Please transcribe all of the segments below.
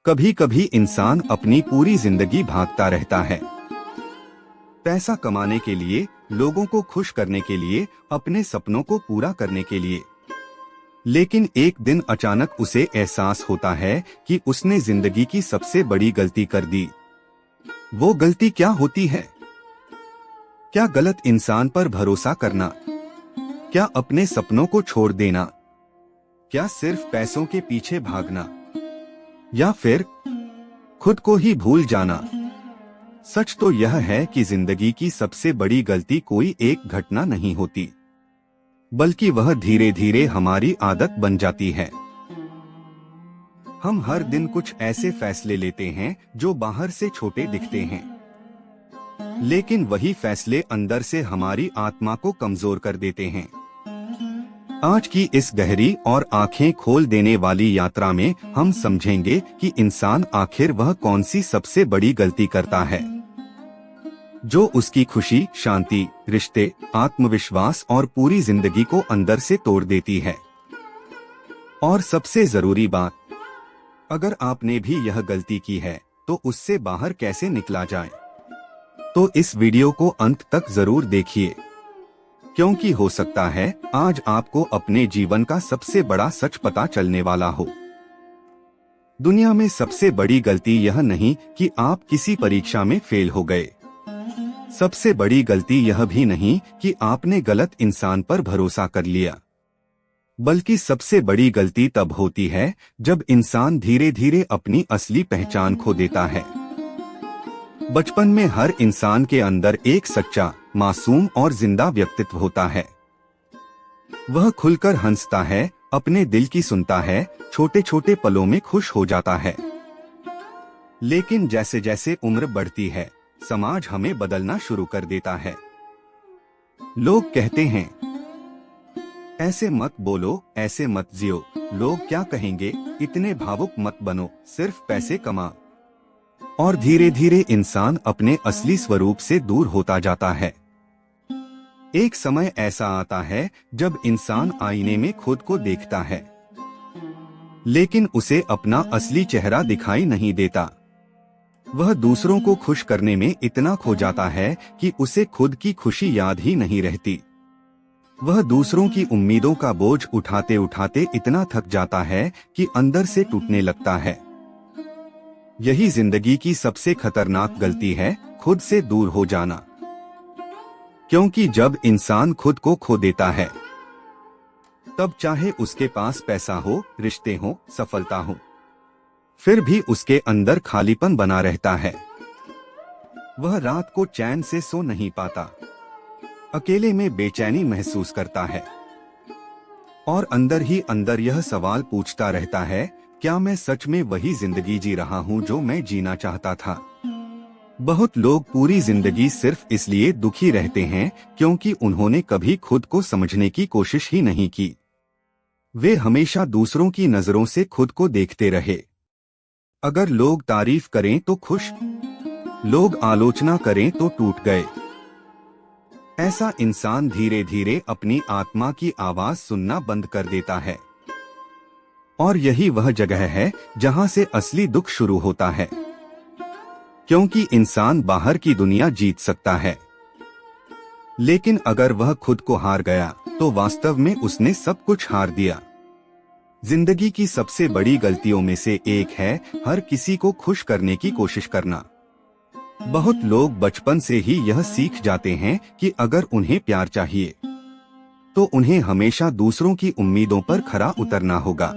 कभी कभी इंसान अपनी पूरी जिंदगी भागता रहता है, पैसा कमाने के लिए, लोगों को खुश करने के लिए, अपने सपनों को पूरा करने के लिए। लेकिन एक दिन अचानक उसे एहसास होता है कि उसने जिंदगी की सबसे बड़ी गलती कर दी। वो गलती क्या होती है? क्या गलत इंसान पर भरोसा करना? क्या अपने सपनों को छोड़ देना? क्या सिर्फ पैसों के पीछे भागना? या फिर खुद को ही भूल जाना? सच तो यह है कि जिंदगी की सबसे बड़ी गलती कोई एक घटना नहीं होती, बल्कि वह धीरे धीरे हमारी आदत बन जाती है। हम हर दिन कुछ ऐसे फैसले लेते हैं जो बाहर से छोटे दिखते हैं, लेकिन वही फैसले अंदर से हमारी आत्मा को कमजोर कर देते हैं। आज की इस गहरी और आंखें खोल देने वाली यात्रा में हम समझेंगे कि इंसान आखिर वह कौन सी सबसे बड़ी गलती करता है जो उसकी खुशी, शांति, रिश्ते, आत्मविश्वास और पूरी जिंदगी को अंदर से तोड़ देती है। और सबसे जरूरी बात, अगर आपने भी यह गलती की है तो उससे बाहर कैसे निकला जाए, तो इस वीडियो को अंत तक जरूर देखिए, क्योंकि हो सकता है आज आपको अपने जीवन का सबसे बड़ा सच पता चलने वाला हो। दुनिया में सबसे बड़ी गलती यह नहीं कि आप किसी परीक्षा में फेल हो गए। सबसे बड़ी गलती यह भी नहीं कि आपने गलत इंसान पर भरोसा कर लिया, बल्कि सबसे बड़ी गलती तब होती है जब इंसान धीरे धीरे अपनी असली पहचान खो देता है। बचपन में हर इंसान के अंदर एक सच्चा, मासूम और जिंदा व्यक्तित्व होता है। वह खुलकर हंसता है, अपने दिल की सुनता है, छोटे छोटे पलों में खुश हो जाता है। लेकिन जैसे जैसे उम्र बढ़ती है, समाज हमें बदलना शुरू कर देता है। लोग कहते हैं, ऐसे मत बोलो, ऐसे मत जियो, लोग क्या कहेंगे, इतने भावुक मत बनो, सिर्फ पैसे कमा। और धीरे धीरे इंसान अपने असली स्वरूप से दूर होता जाता है। एक समय ऐसा आता है जब इंसान आईने में खुद को देखता है, लेकिन उसे अपना असली चेहरा दिखाई नहीं देता। वह दूसरों को खुश करने में इतना खो जाता है कि उसे खुद की खुशी याद ही नहीं रहती। वह दूसरों की उम्मीदों का बोझ उठाते उठाते इतना थक जाता है कि अंदर से टूटने लगता है। यही जिंदगी की सबसे खतरनाक गलती है, खुद से दूर हो जाना। क्योंकि जब इंसान खुद को खो देता है, तब चाहे उसके पास पैसा हो, रिश्ते हो, सफलता हो, फिर भी उसके अंदर खालीपन बना रहता है। वह रात को चैन से सो नहीं पाता, अकेले में बेचैनी महसूस करता है, और अंदर ही अंदर यह सवाल पूछता रहता है, क्या मैं सच में वही जिंदगी जी रहा हूँ जो मैं जीना चाहता था? बहुत लोग पूरी जिंदगी सिर्फ इसलिए दुखी रहते हैं क्योंकि उन्होंने कभी खुद को समझने की कोशिश ही नहीं की। वे हमेशा दूसरों की नजरों से खुद को देखते रहे। अगर लोग तारीफ करें तो खुश, लोग आलोचना करें तो टूट गए। ऐसा इंसान धीरे धीरे अपनी आत्मा की आवाज सुनना बंद कर देता है। और यही वह जगह है जहां से असली दुख शुरू होता है, क्योंकि इंसान बाहर की दुनिया जीत सकता है, लेकिन अगर वह खुद को हार गया तो वास्तव में उसने सब कुछ हार दिया। जिंदगी की सबसे बड़ी गलतियों में से एक है हर किसी को खुश करने की कोशिश करना। बहुत लोग बचपन से ही यह सीख जाते हैं कि अगर उन्हें प्यार चाहिए तो उन्हें हमेशा दूसरों की उम्मीदों पर खरा उतरना होगा।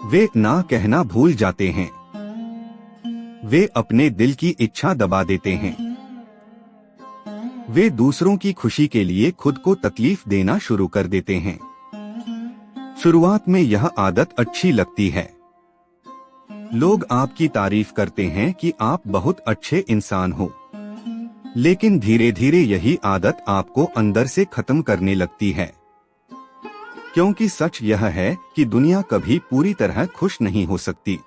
वे ना कहना भूल जाते हैं, वे अपने दिल की इच्छा दबा देते हैं, वे दूसरों की खुशी के लिए खुद को तकलीफ देना शुरू कर देते हैं। शुरुआत में यह आदत अच्छी लगती है, लोग आपकी तारीफ करते हैं कि आप बहुत अच्छे इंसान हो, लेकिन धीरे धीरे यही आदत आपको अंदर से खत्म करने लगती है। क्योंकि सच यह है कि दुनिया कभी पूरी तरह खुश नहीं हो सकती।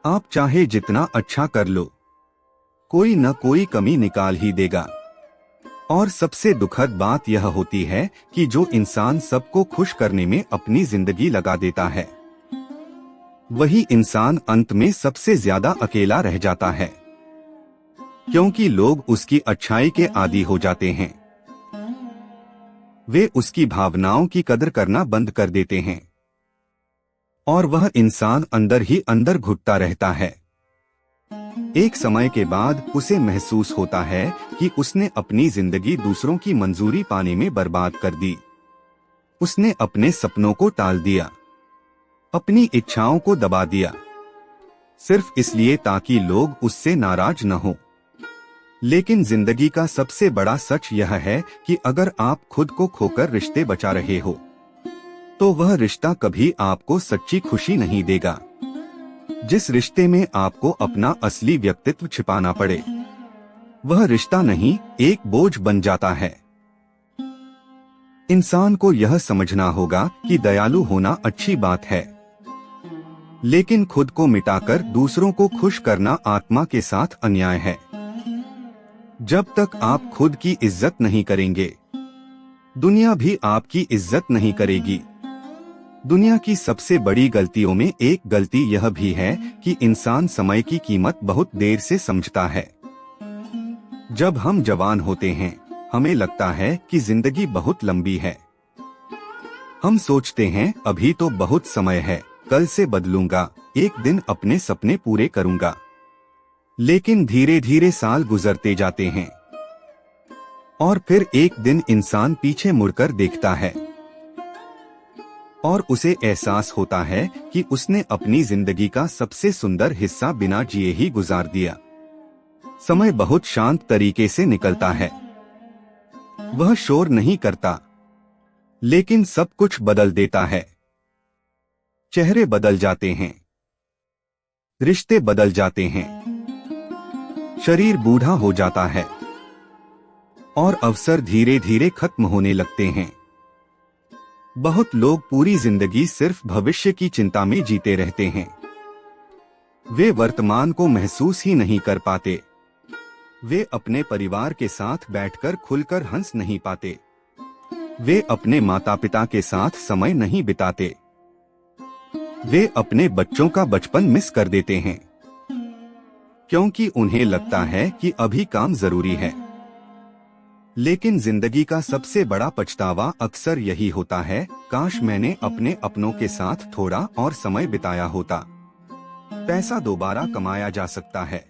आप चाहे जितना अच्छा कर लो, कोई न कोई कमी निकाल ही देगा। और सबसे दुखद बात यह होती है कि जो इंसान सबको खुश करने में अपनी जिंदगी लगा देता है, वही इंसान अंत में सबसे ज्यादा अकेला रह जाता है, क्योंकि लोग उसकी अच्छाई के आदी हो जाते हैं। वे उसकी भावनाओं की कदर करना बंद कर देते हैं और वह इंसान अंदर ही अंदर घुटता रहता है। एक समय के बाद उसे महसूस होता है कि उसने अपनी जिंदगी दूसरों की मंजूरी पाने में बर्बाद कर दी। उसने अपने सपनों को टाल दिया, अपनी इच्छाओं को दबा दिया, सिर्फ इसलिए ताकि लोग उससे नाराज न हो। लेकिन जिंदगी का सबसे बड़ा सच यह है कि अगर आप खुद को खोकर रिश्ते बचा रहे हो, तो वह रिश्ता कभी आपको सच्ची खुशी नहीं देगा। जिस रिश्ते में आपको अपना असली व्यक्तित्व छिपाना पड़े, वह रिश्ता नहीं, एक बोझ बन जाता है। इंसान को यह समझना होगा कि दयालु होना अच्छी बात है, लेकिन खुद को मिटाकर दूसरों को खुश करना आत्मा के साथ अन्याय है। जब तक आप खुद की इज्जत नहीं करेंगे, दुनिया भी आपकी इज्जत नहीं करेगी। दुनिया की सबसे बड़ी गलतियों में एक गलती यह भी है कि इंसान समय की कीमत बहुत देर से समझता है। जब हम जवान होते हैं, हमें लगता है कि जिंदगी बहुत लंबी है। हम सोचते हैं अभी तो बहुत समय है, कल से बदलूंगा, एक दिन अपने सपने पूरे करूंगा। लेकिन धीरे धीरे साल गुजरते जाते हैं और फिर एक दिन इंसान पीछे मुड़कर देखता है और उसे एहसास होता है कि उसने अपनी जिंदगी का सबसे सुंदर हिस्सा बिना जिए ही गुजार दिया। समय बहुत शांत तरीके से निकलता है, वह शोर नहीं करता, लेकिन सब कुछ बदल देता है। चेहरे बदल जाते हैं, रिश्ते बदल जाते हैं, शरीर बूढ़ा हो जाता है और अवसर धीरे धीरे खत्म होने लगते हैं। बहुत लोग पूरी जिंदगी सिर्फ भविष्य की चिंता में जीते रहते हैं। वे वर्तमान को महसूस ही नहीं कर पाते। वे अपने परिवार के साथ बैठकर खुलकर हंस नहीं पाते। वे अपने माता पिता के साथ समय नहीं बिताते। वे अपने बच्चों का बचपन मिस कर देते हैं, क्योंकि उन्हें लगता है कि अभी काम जरूरी है। लेकिन जिंदगी का सबसे बड़ा पछतावा अक्सर यही होता है, काश मैंने अपने अपनों के साथ थोड़ा और समय बिताया होता। पैसा दोबारा कमाया जा सकता है,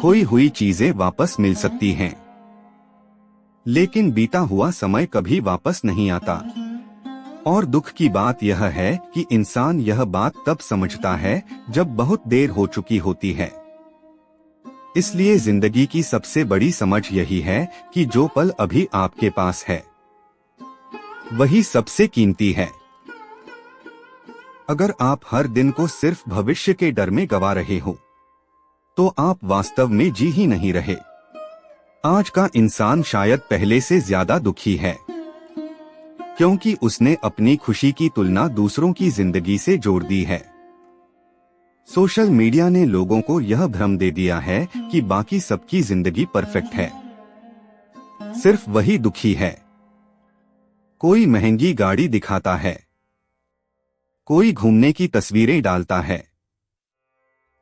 खोई हुई चीजें वापस मिल सकती हैं, लेकिन बीता हुआ समय कभी वापस नहीं आता। और दुख की बात यह है कि इंसान यह बात तब समझता है जब बहुत देर हो चुकी होती है। इसलिए जिंदगी की सबसे बड़ी समझ यही है कि जो पल अभी आपके पास है, वही सबसे कीमती है। अगर आप हर दिन को सिर्फ भविष्य के डर में गवा रहे हो, तो आप वास्तव में जी ही नहीं रहे। आज का इंसान शायद पहले से ज्यादा दुखी है, क्योंकि उसने अपनी खुशी की तुलना दूसरों की जिंदगी से जोड़ दी है। सोशल मीडिया ने लोगों को यह भ्रम दे दिया है कि बाकी सबकी जिंदगी परफेक्ट है, सिर्फ वही दुखी है। कोई महंगी गाड़ी दिखाता है, कोई घूमने की तस्वीरें डालता है,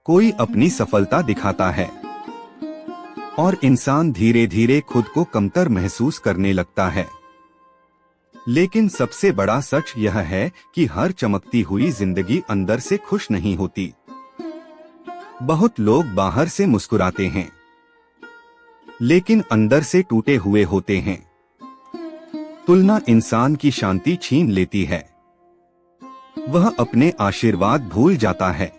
कोई अपनी सफलता दिखाता है, और इंसान धीरे धीरे खुद को कमतर महसूस करने लगता है। लेकिन सबसे बड़ा सच यह है कि हर चमकती हुई जिंदगी अंदर से खुश नहीं होती। बहुत लोग बाहर से मुस्कुराते हैं, लेकिन अंदर से टूटे हुए होते हैं। तुलना इंसान की शांति छीन लेती है, वह अपने आशीर्वाद भूल जाता है,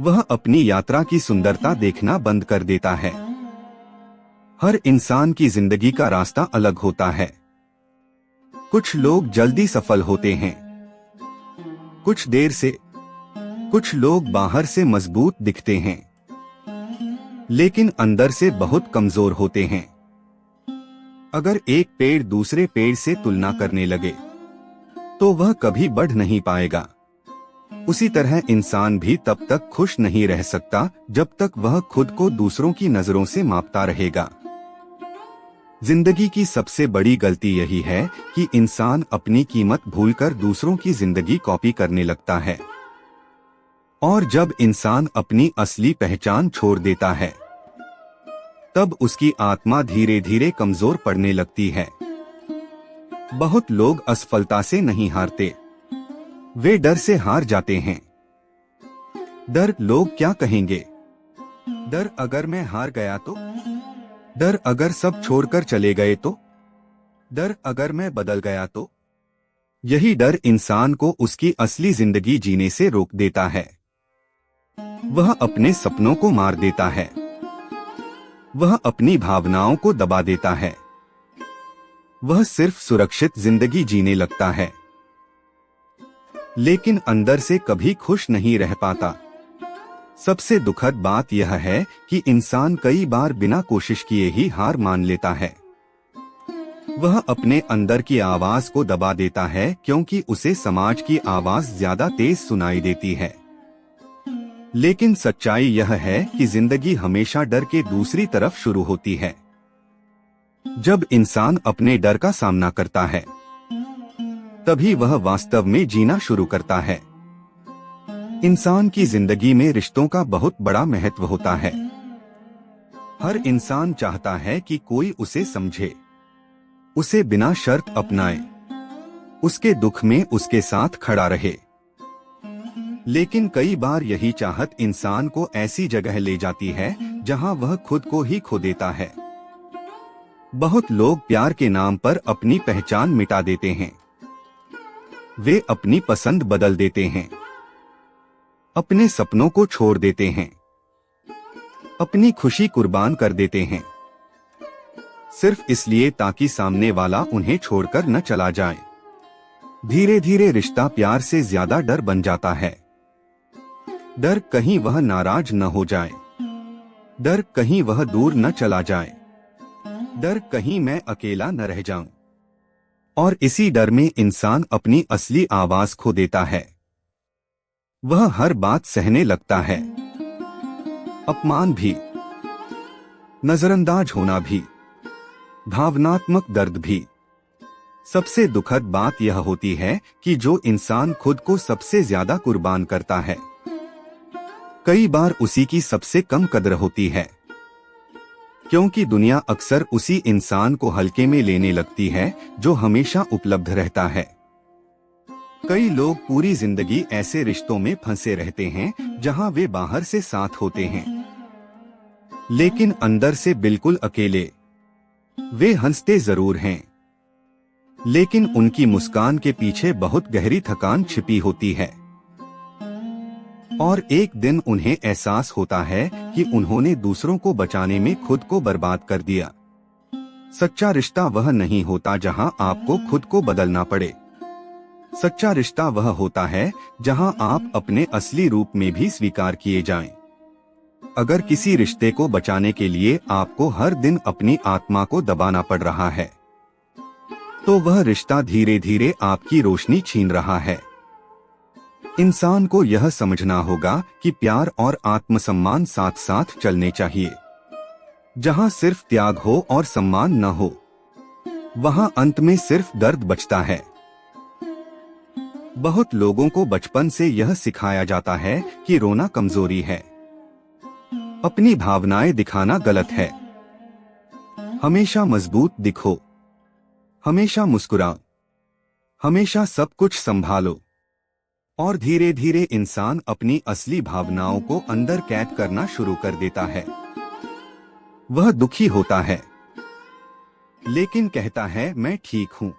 वह अपनी यात्रा की सुंदरता देखना बंद कर देता है। हर इंसान की जिंदगी का रास्ता अलग होता है। कुछ लोग जल्दी सफल होते हैं, कुछ देर से। कुछ लोग बाहर से मजबूत दिखते हैं, लेकिन अंदर से बहुत कमजोर होते हैं। अगर एक पेड़ दूसरे पेड़ से तुलना करने लगे, तो वह कभी बढ़ नहीं पाएगा। उसी तरह इंसान भी तब तक खुश नहीं रह सकता जब तक वह खुद को दूसरों की नजरों से मापता रहेगा। जिंदगी की सबसे बड़ी गलती यही है कि इंसान अपनी कीमत भूलकर दूसरों की जिंदगी कॉपी करने लगता है। और जब इंसान अपनी असली पहचान छोड़ देता है तब उसकी आत्मा धीरे धीरे कमजोर पड़ने लगती है। बहुत लोग असफलता से नहीं हारते, वे डर से हार जाते हैं। डर, लोग क्या कहेंगे? डर, अगर मैं हार गया तो? डर, अगर सब छोड़कर चले गए तो? डर, अगर मैं बदल गया तो? यही डर इंसान को उसकी असली जिंदगी जीने से रोक देता है। वह अपने सपनों को मार देता है, वह अपनी भावनाओं को दबा देता है, वह सिर्फ सुरक्षित जिंदगी जीने लगता है, लेकिन अंदर से कभी खुश नहीं रह पाता। सबसे दुखद बात यह है कि इंसान कई बार बिना कोशिश किए ही हार मान लेता है। वह अपने अंदर की आवाज को दबा देता है क्योंकि उसे समाज की आवाज ज्यादा तेज सुनाई देती है। लेकिन सच्चाई यह है कि जिंदगी हमेशा डर के दूसरी तरफ शुरू होती है। जब इंसान अपने डर का सामना करता है तभी वह वास्तव में जीना शुरू करता है। इंसान की जिंदगी में रिश्तों का बहुत बड़ा महत्व होता है। हर इंसान चाहता है कि कोई उसे समझे, उसे बिना शर्त अपनाए, उसके दुख में उसके साथ खड़ा रहे। लेकिन कई बार यही चाहत इंसान को ऐसी जगह ले जाती है जहां वह खुद को ही खो देता है। बहुत लोग प्यार के नाम पर अपनी पहचान मिटा देते हैं। वे अपनी पसंद बदल देते हैं, अपने सपनों को छोड़ देते हैं, अपनी खुशी कुर्बान कर देते हैं, सिर्फ इसलिए ताकि सामने वाला उन्हें छोड़कर न चला जाए। धीरे धीरे रिश्ता प्यार से ज्यादा डर बन जाता है। डर कहीं वह नाराज न हो जाए, डर कहीं वह दूर न चला जाए, डर कहीं मैं अकेला न रह जाऊं। और इसी डर में इंसान अपनी असली आवाज खो देता है। वह हर बात सहने लगता है, अपमान भी, नजरअंदाज होना भी, भावनात्मक दर्द भी। सबसे दुखद बात यह होती है कि जो इंसान खुद को सबसे ज्यादा कुर्बान करता है, कई बार उसी की सबसे कम कद्र होती है, क्योंकि दुनिया अक्सर उसी इंसान को हल्के में लेने लगती है जो हमेशा उपलब्ध रहता है। कई लोग पूरी जिंदगी ऐसे रिश्तों में फंसे रहते हैं जहां वे बाहर से साथ होते हैं, लेकिन अंदर से बिल्कुल अकेले। वे हंसते जरूर हैं, लेकिन उनकी मुस्कान के पीछे बहुत गहरी थकान छिपी होती है। और एक दिन उन्हें एहसास होता है कि उन्होंने दूसरों को बचाने में खुद को बर्बाद कर दिया। सच्चा रिश्ता वह नहीं होता जहां आपको खुद को बदलना पड़े। सच्चा रिश्ता वह होता है जहां आप अपने असली रूप में भी स्वीकार किए जाएं। अगर किसी रिश्ते को बचाने के लिए आपको हर दिन अपनी आत्मा को दबाना पड़ रहा है, तो वह रिश्ता धीरे धीरे आपकी रोशनी छीन रहा है। इंसान को यह समझना होगा कि प्यार और आत्मसम्मान साथ साथ चलने चाहिए। जहां सिर्फ त्याग हो और सम्मान न हो, वहां अंत में सिर्फ दर्द बचता है। बहुत लोगों को बचपन से यह सिखाया जाता है कि रोना कमजोरी है, अपनी भावनाएं दिखाना गलत है, हमेशा मजबूत दिखो, हमेशा मुस्कुराओ, हमेशा सब कुछ संभालो। और धीरे धीरे इंसान अपनी असली भावनाओं को अंदर कैद करना शुरू कर देता है। वह दुखी होता है, लेकिन कहता है मैं ठीक हूं।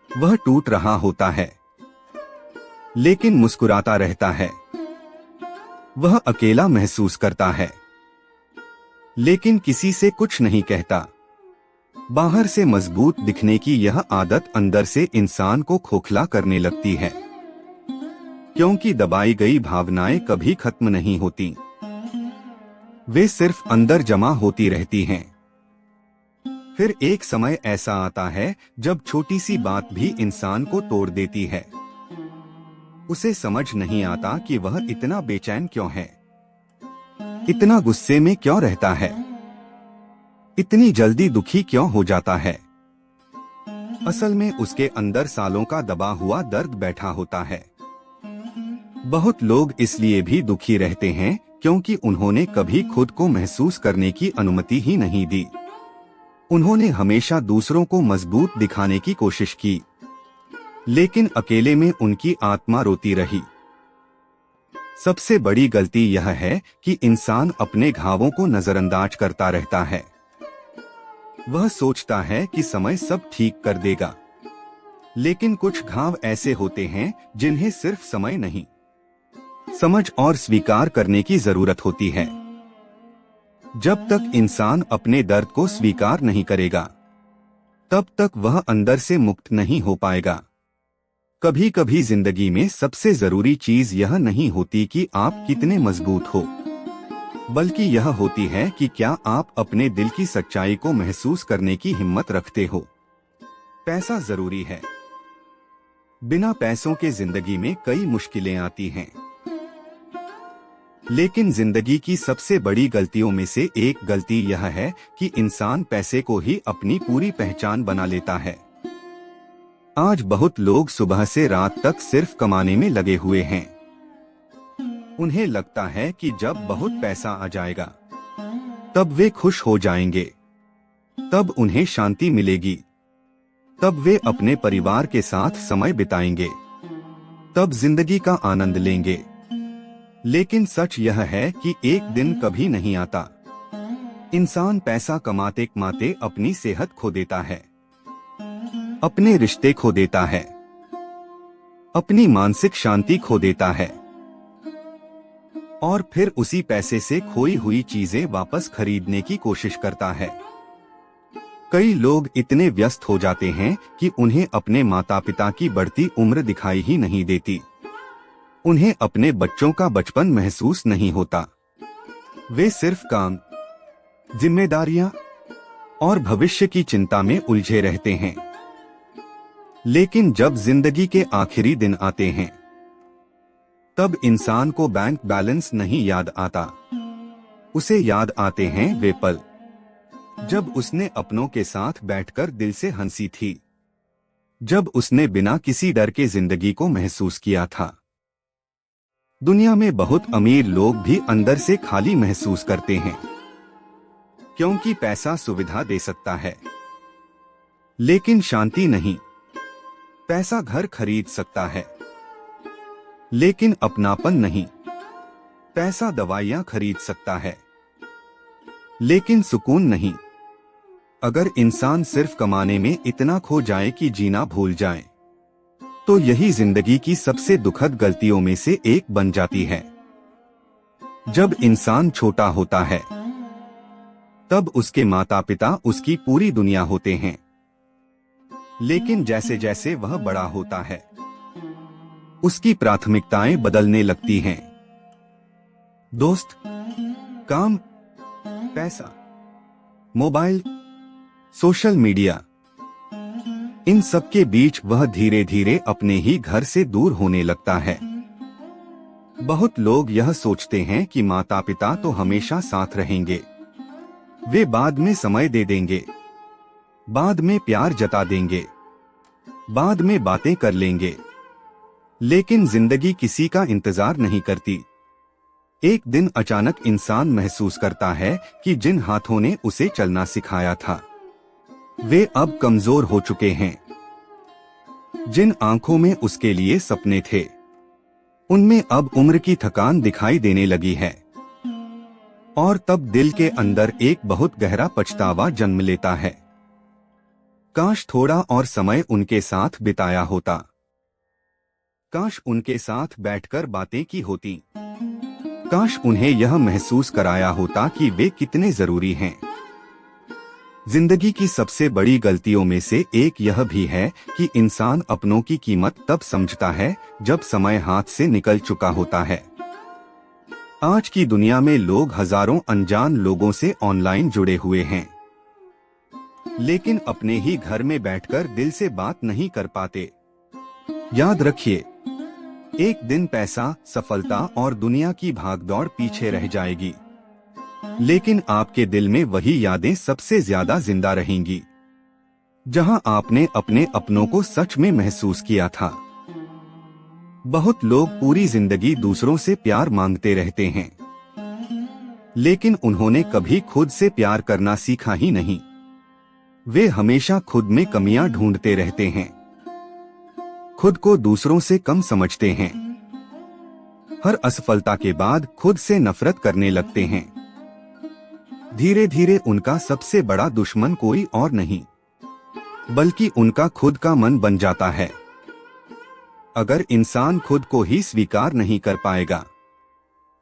वह टूट रहा होता है, लेकिन मुस्कुराता रहता है। वह अकेला महसूस करता है, लेकिन किसी से कुछ नहीं कहता। बाहर से मजबूत दिखने की यह आदत अंदर से इंसान को खोखला करने लगती है, क्योंकि दबाई गई भावनाएं कभी खत्म नहीं होती, वे सिर्फ अंदर जमा होती रहती हैं। फिर एक समय ऐसा आता है जब छोटी सी बात भी इंसान को तोड़ देती है। उसे समझ नहीं आता कि वह इतना बेचैन क्यों है, इतना गुस्से में क्यों रहता है, इतनी जल्दी दुखी क्यों हो जाता है। असल में उसके अंदर सालों का दबा हुआ दर्द बैठा होता है, बहुत लोग इसलिए भी दुखी रहते हैं क्योंकि उन्होंने कभी खुद को महसूस करने की अनुमति ही नहीं दी। उन्होंने हमेशा दूसरों को मजबूत दिखाने की कोशिश की, लेकिन अकेले में उनकी आत्मा रोती रही। सबसे बड़ी गलती यह है कि इंसान अपने घावों को नजरअंदाज करता रहता है। वह सोचता है कि समय सब ठीक कर देगा, लेकिन कुछ घाव ऐसे होते हैं जिन्हें सिर्फ समय नहीं, समझ और स्वीकार करने की जरूरत होती है। जब तक इंसान अपने दर्द को स्वीकार नहीं करेगा, तब तक वह अंदर से मुक्त नहीं हो पाएगा। कभी कभी जिंदगी में सबसे जरूरी चीज यह नहीं होती कि आप कितने मजबूत हो, बल्कि यह होती है कि क्या आप अपने दिल की सच्चाई को महसूस करने की हिम्मत रखते हो। पैसा जरूरी है। बिना पैसों के जिंदगी में कई मुश्किलें आती हैं, लेकिन जिंदगी की सबसे बड़ी गलतियों में से एक गलती यह है कि इंसान पैसे को ही अपनी पूरी पहचान बना लेता है। आज बहुत लोग सुबह से रात तक सिर्फ कमाने में लगे हुए हैं। उन्हें लगता है कि जब बहुत पैसा आ जाएगा तब वे खुश हो जाएंगे, तब उन्हें शांति मिलेगी, तब वे अपने परिवार के साथ समय बिताएंगे, तब जिंदगी का आनंद लेंगे। लेकिन सच यह है कि एक दिन कभी नहीं आता। इंसान पैसा कमाते कमाते अपनी सेहत खो देता है, अपने रिश्ते खो देता है, अपनी मानसिक शांति खो देता है, और फिर उसी पैसे से खोई हुई चीजें वापस खरीदने की कोशिश करता है। कई लोग इतने व्यस्त हो जाते हैं कि उन्हें अपने माता पिता की बढ़ती उम्र दिखाई ही नहीं देती। उन्हें अपने बच्चों का बचपन महसूस नहीं होता। वे सिर्फ काम, जिम्मेदारियां और भविष्य की चिंता में उलझे रहते हैं। लेकिन जब जिंदगी के आखिरी दिन आते हैं, तब इंसान को बैंक बैलेंस नहीं याद आता। उसे याद आते हैं वे पल जब उसने अपनों के साथ बैठकर दिल से हंसी थी, जब उसने बिना किसी डर के जिंदगी को महसूस किया था। दुनिया में बहुत अमीर लोग भी अंदर से खाली महसूस करते हैं, क्योंकि पैसा सुविधा दे सकता है, लेकिन शांति नहीं। पैसा घर खरीद सकता है, लेकिन अपनापन नहीं। पैसा दवाइयां खरीद सकता है, लेकिन सुकून नहीं। अगर इंसान सिर्फ कमाने में इतना खो जाए कि जीना भूल जाए, तो यही जिंदगी की सबसे दुखद गलतियों में से एक बन जाती है। जब इंसान छोटा होता है, तब उसके माता पिता उसकी पूरी दुनिया होते हैं। लेकिन जैसे जैसे वह बड़ा होता है, उसकी प्राथमिकताएं बदलने लगती हैं। दोस्त, काम, पैसा, मोबाइल, सोशल मीडिया, इन सब के बीच वह धीरे धीरे अपने ही घर से दूर होने लगता है। बहुत लोग यह सोचते हैं कि माता पिता तो हमेशा साथ रहेंगे, वे बाद में समय दे देंगे, बाद में प्यार जता देंगे, बाद में बातें कर लेंगे। लेकिन जिंदगी किसी का इंतजार नहीं करती। एक दिन अचानक इंसान महसूस करता है कि जिन हाथों ने उसे चलना सिखाया था, वे अब कमजोर हो चुके हैं। जिन आंखों में उसके लिए सपने थे, उनमें अब उम्र की थकान दिखाई देने लगी है। और तब दिल के अंदर एक बहुत गहरा पछतावा जन्म लेता है। काश थोड़ा और समय उनके साथ बिताया होता, काश उनके साथ बैठकर बातें की होती, काश उन्हें यह महसूस कराया होता कि वे कितने जरूरी हैं। जिंदगी की सबसे बड़ी गलतियों में से एक यह भी है कि इंसान अपनों की कीमत तब समझता है जब समय हाथ से निकल चुका होता है। आज की दुनिया में लोग हजारों अनजान लोगों से ऑनलाइन जुड़े हुए हैं, लेकिन अपने ही घर में बैठकर दिल से बात नहीं कर पाते। याद रखिए, एक दिन पैसा, सफलता और दुनिया की भागदौड़ पीछे रह जाएगी, लेकिन आपके दिल में वही यादें सबसे ज्यादा जिंदा रहेंगी, जहां आपने अपने अपनों को सच में महसूस किया था। बहुत लोग पूरी जिंदगी दूसरों से प्यार मांगते रहते हैं, लेकिन उन्होंने कभी खुद से प्यार करना सीखा ही नहीं। वे हमेशा खुद में कमियां ढूंढते रहते हैं, खुद को दूसरों से कम समझते हैं, हर असफलता के बाद खुद से नफरत करने लगते हैं। धीरे धीरे उनका सबसे बड़ा दुश्मन कोई और नहीं, बल्कि उनका खुद का मन बन जाता है। अगर इंसान खुद को ही स्वीकार नहीं कर पाएगा,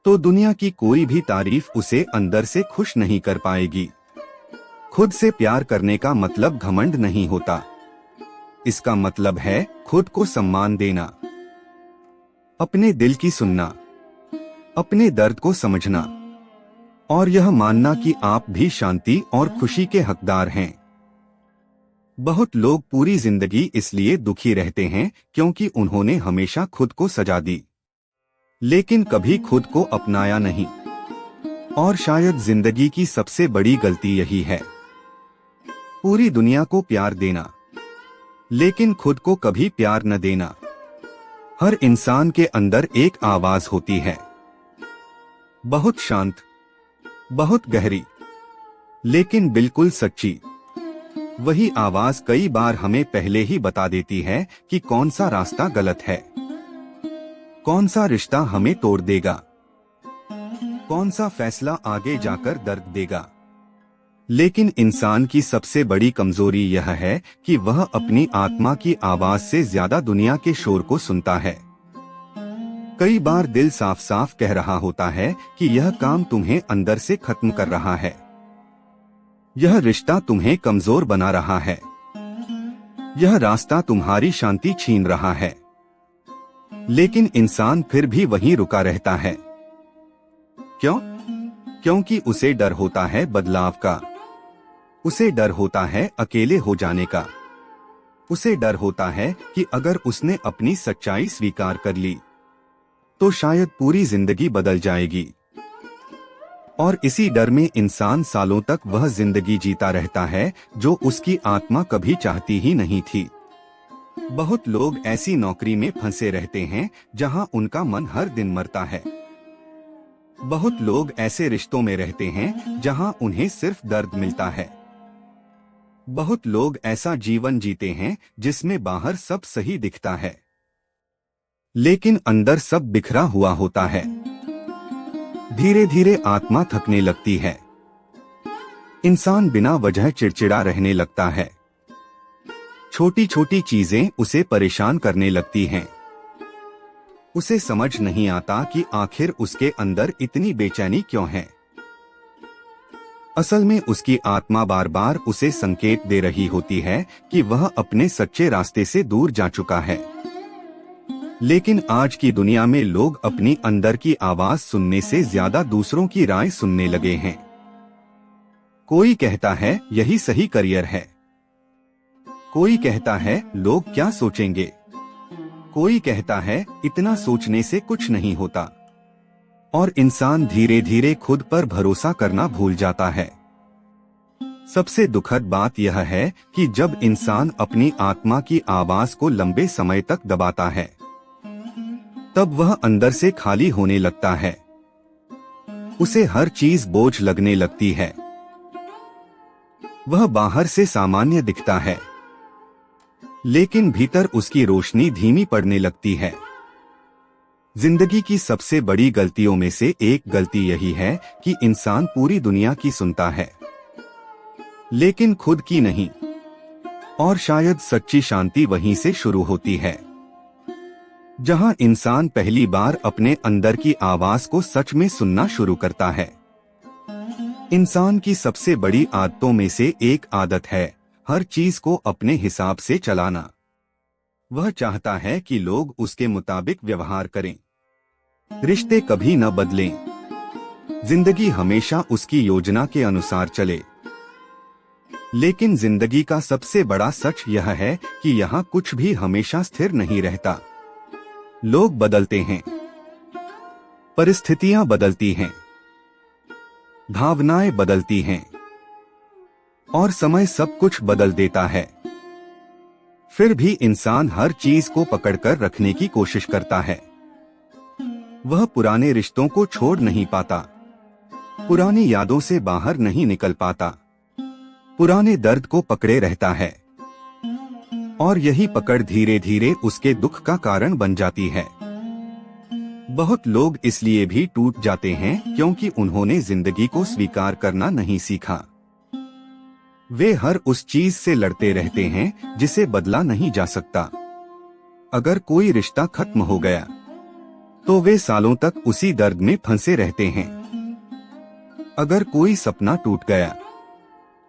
तो दुनिया की कोई भी तारीफ उसे अंदर से खुश नहीं कर पाएगी। खुद से प्यार करने का मतलब घमंड नहीं होता, इसका मतलब है खुद को सम्मान देना, अपने दिल की सुनना, अपने दर्द को समझना और यह मानना कि आप भी शांति और खुशी के हकदार हैं। बहुत लोग पूरी जिंदगी इसलिए दुखी रहते हैं क्योंकि उन्होंने हमेशा खुद को सजा दी, लेकिन कभी खुद को अपनाया नहीं। और शायद जिंदगी की सबसे बड़ी गलती यही है, पूरी दुनिया को प्यार देना, लेकिन खुद को कभी प्यार न देना। हर इंसान के अंदर एक आवाज होती है, बहुत शांत, बहुत गहरी, लेकिन बिल्कुल सच्ची। वही आवाज कई बार हमें पहले ही बता देती है कि कौन सा रास्ता गलत है, कौन सा रिश्ता हमें तोड़ देगा, कौन सा फैसला आगे जाकर दर्द देगा। लेकिन इंसान की सबसे बड़ी कमजोरी यह है कि वह अपनी आत्मा की आवाज से ज्यादा दुनिया के शोर को सुनता है। कई बार दिल साफ साफ कह रहा होता है कि यह काम तुम्हें अंदर से खत्म कर रहा है, यह रिश्ता तुम्हें कमजोर बना रहा है, यह रास्ता तुम्हारी शांति छीन रहा है। लेकिन इंसान फिर भी वहीं रुका रहता है। क्यों? क्योंकि उसे डर होता है बदलाव का, उसे डर होता है अकेले हो जाने का, उसे डर होता है कि अगर उसने अपनी सच्चाई स्वीकार कर ली तो शायद पूरी जिंदगी बदल जाएगी। और इसी डर में इंसान सालों तक वह जिंदगी जीता रहता है जो उसकी आत्मा कभी चाहती ही नहीं थी। बहुत लोग ऐसी नौकरी में फंसे रहते हैं जहां उनका मन हर दिन मरता है। बहुत लोग ऐसे रिश्तों में रहते हैं जहां उन्हें सिर्फ दर्द मिलता है। बहुत लोग ऐसा जीवन जीते हैं जिसमें बाहर सब सही दिखता है, लेकिन अंदर सब बिखरा हुआ होता है। धीरे धीरे आत्मा थकने लगती है, इंसान बिना वजह चिड़चिड़ा रहने लगता है, छोटी छोटी चीजें उसे परेशान करने लगती हैं। उसे समझ नहीं आता कि आखिर उसके अंदर इतनी बेचैनी क्यों है। असल में उसकी आत्मा बार बार उसे संकेत दे रही होती है कि वह अपने सच्चे रास्ते से दूर जा चुका है। लेकिन आज की दुनिया में लोग अपनी अंदर की आवाज सुनने से ज्यादा दूसरों की राय सुनने लगे हैं। कोई कहता है यही सही करियर है, कोई कहता है लोग क्या सोचेंगे, कोई कहता है इतना सोचने से कुछ नहीं होता। और इंसान धीरे धीरे खुद पर भरोसा करना भूल जाता है। सबसे दुखद बात यह है कि जब इंसान अपनी आत्मा की आवाज को लंबे समय तक दबाता है, तब वह अंदर से खाली होने लगता है। उसे हर चीज बोझ लगने लगती है। वह बाहर से सामान्य दिखता है, लेकिन भीतर उसकी रोशनी धीमी पड़ने लगती है। जिंदगी की सबसे बड़ी गलतियों में से एक गलती यही है कि इंसान पूरी दुनिया की सुनता है, लेकिन खुद की नहीं। और शायद सच्ची शांति वहीं से शुरू होती है, जहां इंसान पहली बार अपने अंदर की आवाज को सच में सुनना शुरू करता है। इंसान की सबसे बड़ी आदतों में से एक आदत है हर चीज को अपने हिसाब से चलाना। वह चाहता है कि लोग उसके मुताबिक व्यवहार करें, रिश्ते कभी न बदलें, जिंदगी हमेशा उसकी योजना के अनुसार चले। लेकिन जिंदगी का सबसे बड़ा सच यह है कि यहाँ कुछ भी हमेशा स्थिर नहीं रहता। लोग बदलते हैं, परिस्थितियां बदलती हैं, भावनाएं बदलती हैं और समय सब कुछ बदल देता है। फिर भी इंसान हर चीज को पकड़कर रखने की कोशिश करता है। वह पुराने रिश्तों को छोड़ नहीं पाता, पुरानी यादों से बाहर नहीं निकल पाता, पुराने दर्द को पकड़े रहता है और यही पकड़ धीरे धीरे उसके दुख का कारण बन जाती है। बहुत लोग इसलिए भी टूट जाते हैं क्योंकि उन्होंने जिंदगी को स्वीकार करना नहीं सीखा। वे हर उस चीज से लड़ते रहते हैं जिसे बदला नहीं जा सकता। अगर कोई रिश्ता खत्म हो गया तो वे सालों तक उसी दर्द में फंसे रहते हैं। अगर कोई सपना टूट गया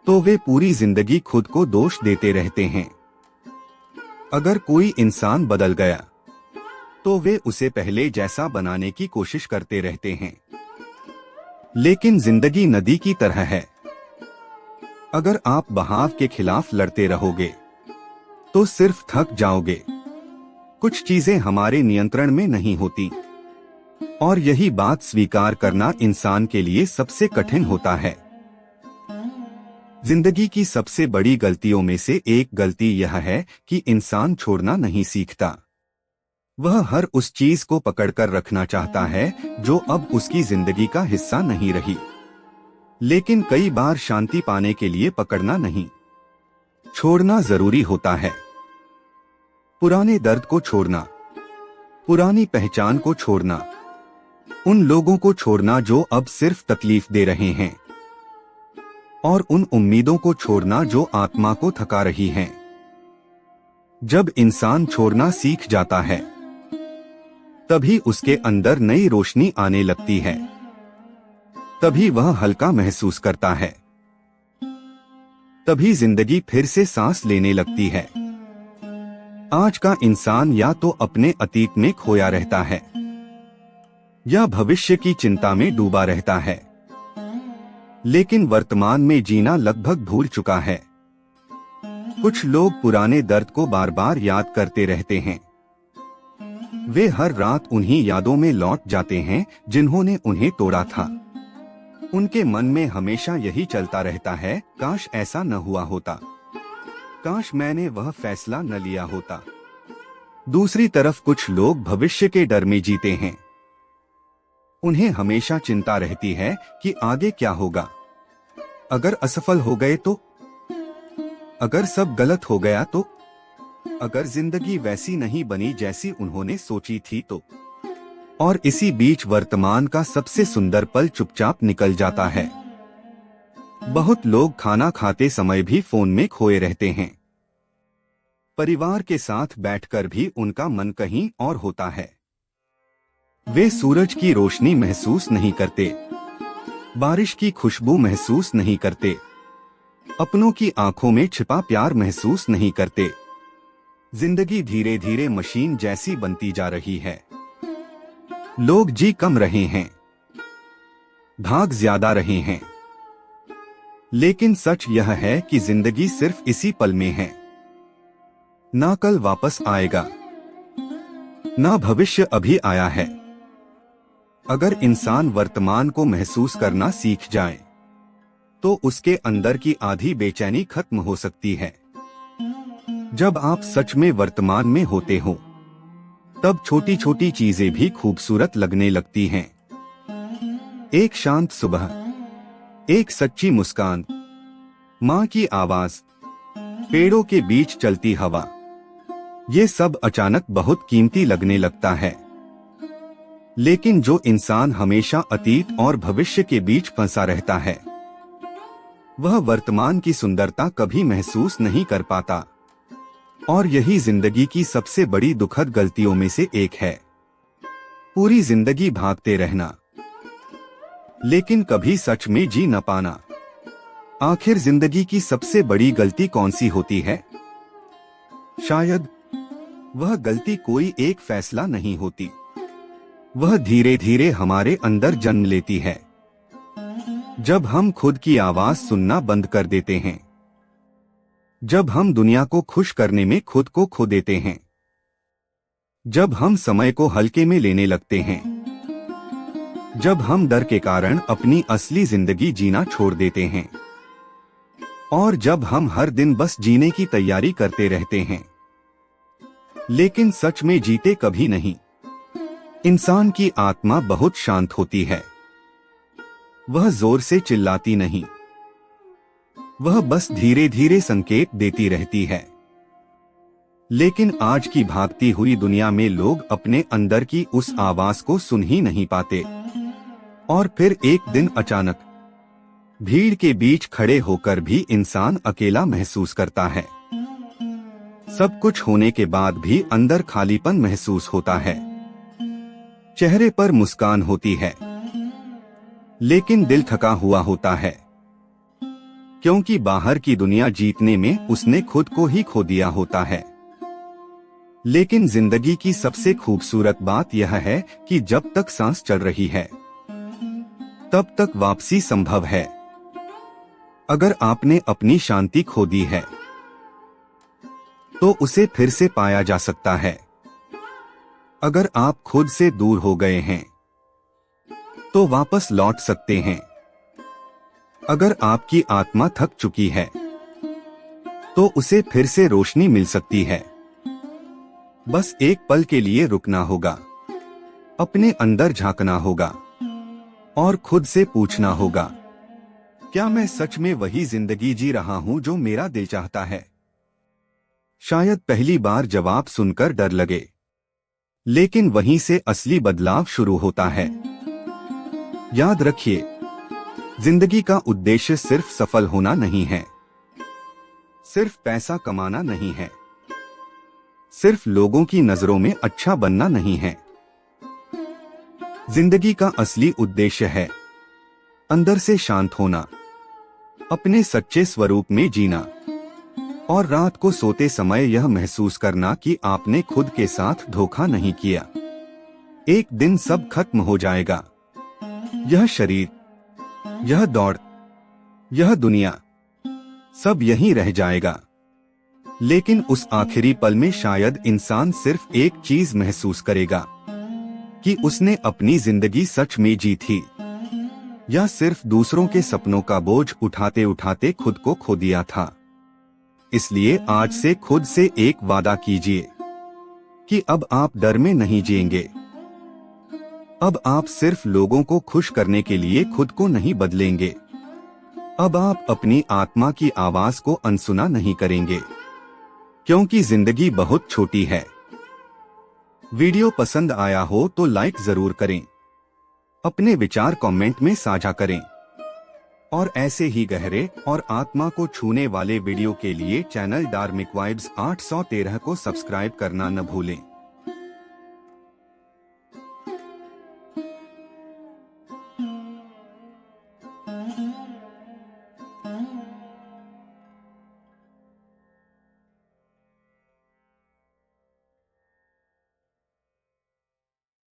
तो वे पूरी जिंदगी खुद को दोष देते रहते हैं। अगर कोई इंसान बदल गया तो वे उसे पहले जैसा बनाने की कोशिश करते रहते हैं। लेकिन जिंदगी नदी की तरह है। अगर आप बहाव के खिलाफ लड़ते रहोगे तो सिर्फ थक जाओगे। कुछ चीजें हमारे नियंत्रण में नहीं होती और यही बात स्वीकार करना इंसान के लिए सबसे कठिन होता है। जिंदगी की सबसे बड़ी गलतियों में से एक गलती यह है कि इंसान छोड़ना नहीं सीखता। वह हर उस चीज को पकड़कर रखना चाहता है जो अब उसकी जिंदगी का हिस्सा नहीं रही। लेकिन कई बार शांति पाने के लिए पकड़ना नहीं, छोड़ना जरूरी होता है। पुराने दर्द को छोड़ना, पुरानी पहचान को छोड़ना, उन लोगों को छोड़ना जो अब सिर्फ तकलीफ दे रहे हैं और उन उम्मीदों को छोड़ना जो आत्मा को थका रही हैं। जब इंसान छोड़ना सीख जाता है तभी उसके अंदर नई रोशनी आने लगती है। तभी वह हल्का महसूस करता है। तभी जिंदगी फिर से सांस लेने लगती है। आज का इंसान या तो अपने अतीत में खोया रहता है या भविष्य की चिंता में डूबा रहता है, लेकिन वर्तमान में जीना लगभग भूल चुका है। कुछ लोग पुराने दर्द को बार बार याद करते रहते हैं। वे हर रात उन्हीं यादों में लौट जाते हैं जिन्होंने उन्हें तोड़ा था। उनके मन में हमेशा यही चलता रहता है, काश ऐसा न हुआ होता, काश मैंने वह फैसला न लिया होता। दूसरी तरफ कुछ लोग भविष्य के डर में जीते हैं। उन्हें हमेशा चिंता रहती है कि आगे क्या होगा, अगर असफल हो गए तो, अगर सब गलत हो गया तो, अगर जिंदगी वैसी नहीं बनी जैसी उन्होंने सोची थी तो। और इसी बीच वर्तमान का सबसे सुंदर पल चुपचाप निकल जाता है। बहुत लोग खाना खाते समय भी फोन में खोए रहते हैं। परिवार के साथ बैठकर भी उनका मन कहीं और होता है। वे सूरज की रोशनी महसूस नहीं करते, बारिश की खुशबू महसूस नहीं करते, अपनों की आंखों में छिपा प्यार महसूस नहीं करते। जिंदगी धीरे धीरे मशीन जैसी बनती जा रही है। लोग जी कम रहे हैं, भाग ज्यादा रहे हैं, लेकिन सच यह है कि जिंदगी सिर्फ इसी पल में है। ना कल वापस आएगा, ना भविष्य अभी आया है। अगर इंसान वर्तमान को महसूस करना सीख जाए तो उसके अंदर की आधी बेचैनी खत्म हो सकती है। जब आप सच में वर्तमान में होते हो तब छोटी छोटी चीजें भी खूबसूरत लगने लगती हैं। एक शांत सुबह, एक सच्ची मुस्कान, माँ की आवाज, पेड़ों के बीच चलती हवा, ये सब अचानक बहुत कीमती लगने लगता है। लेकिन जो इंसान हमेशा अतीत और भविष्य के बीच फंसा रहता है वह वर्तमान की सुंदरता कभी महसूस नहीं कर पाता। और यही जिंदगी की सबसे बड़ी दुखद गलतियों में से एक है। पूरी जिंदगी भागते रहना लेकिन कभी सच में जी न पाना। आखिर जिंदगी की सबसे बड़ी गलती कौन सी होती है? शायद वह गलती कोई एक फैसला नहीं होती, वह धीरे धीरे हमारे अंदर जन्म लेती है। जब हम खुद की आवाज सुनना बंद कर देते हैं, जब हम दुनिया को खुश करने में खुद को खो देते हैं, जब हम समय को हल्के में लेने लगते हैं, जब हम डर के कारण अपनी असली जिंदगी जीना छोड़ देते हैं और जब हम हर दिन बस जीने की तैयारी करते रहते हैं, लेकिन सच में जीते कभी नहीं। इंसान की आत्मा बहुत शांत होती है। वह जोर से चिल्लाती नहीं, वह बस धीरे धीरे संकेत देती रहती है। लेकिन आज की भागती हुई दुनिया में लोग अपने अंदर की उस आवाज को सुन ही नहीं पाते। और फिर एक दिन अचानक भीड़ के बीच खड़े होकर भी इंसान अकेला महसूस करता है। सब कुछ होने के बाद भी अंदर खालीपन महसूस होता है। चेहरे पर मुस्कान होती है, लेकिन दिल थका हुआ होता है, क्योंकि बाहर की दुनिया जीतने में उसने खुद को ही खो दिया होता है। लेकिन जिंदगी की सबसे खूबसूरत बात यह है कि जब तक सांस चल रही है तब तक वापसी संभव है। अगर आपने अपनी शांति खो दी है तो उसे फिर से पाया जा सकता है। अगर आप खुद से दूर हो गए हैं तो वापस लौट सकते हैं। अगर आपकी आत्मा थक चुकी है तो उसे फिर से रोशनी मिल सकती है। बस एक पल के लिए रुकना होगा, अपने अंदर झांकना होगा और खुद से पूछना होगा, क्या मैं सच में वही जिंदगी जी रहा हूं जो मेरा दिल चाहता है? शायद पहली बार जवाब सुनकर डर लगे, लेकिन वहीं से असली बदलाव शुरू होता है। याद रखिए, जिंदगी का उद्देश्य सिर्फ सफल होना नहीं है, सिर्फ पैसा कमाना नहीं है, सिर्फ लोगों की नजरों में अच्छा बनना नहीं है। जिंदगी का असली उद्देश्य है अंदर से शांत होना, अपने सच्चे स्वरूप में जीना और रात को सोते समय यह महसूस करना कि आपने खुद के साथ धोखा नहीं किया। एक दिन सब खत्म हो जाएगा, यह शरीर, यह दौड़, यह दुनिया, सब यहीं रह जाएगा। लेकिन उस आखिरी पल में शायद इंसान सिर्फ एक चीज महसूस करेगा कि उसने अपनी जिंदगी सच में जी थी, या सिर्फ दूसरों के सपनों का बोझ उठाते उठाते खुद को खो दिया था। इसलिए आज से खुद से एक वादा कीजिए कि अब आप डर में नहीं जिएंगे। अब आप सिर्फ लोगों को खुश करने के लिए खुद को नहीं बदलेंगे। अब आप अपनी आत्मा की आवाज को अनसुना नहीं करेंगे, क्योंकि जिंदगी बहुत छोटी है। वीडियो पसंद आया हो तो लाइक जरूर करें, अपने विचार कमेंट में साझा करें और ऐसे ही गहरे और आत्मा को छूने वाले वीडियो के लिए चैनल धार्मिक वाइब्स 813 को सब्सक्राइब करना न भूलें।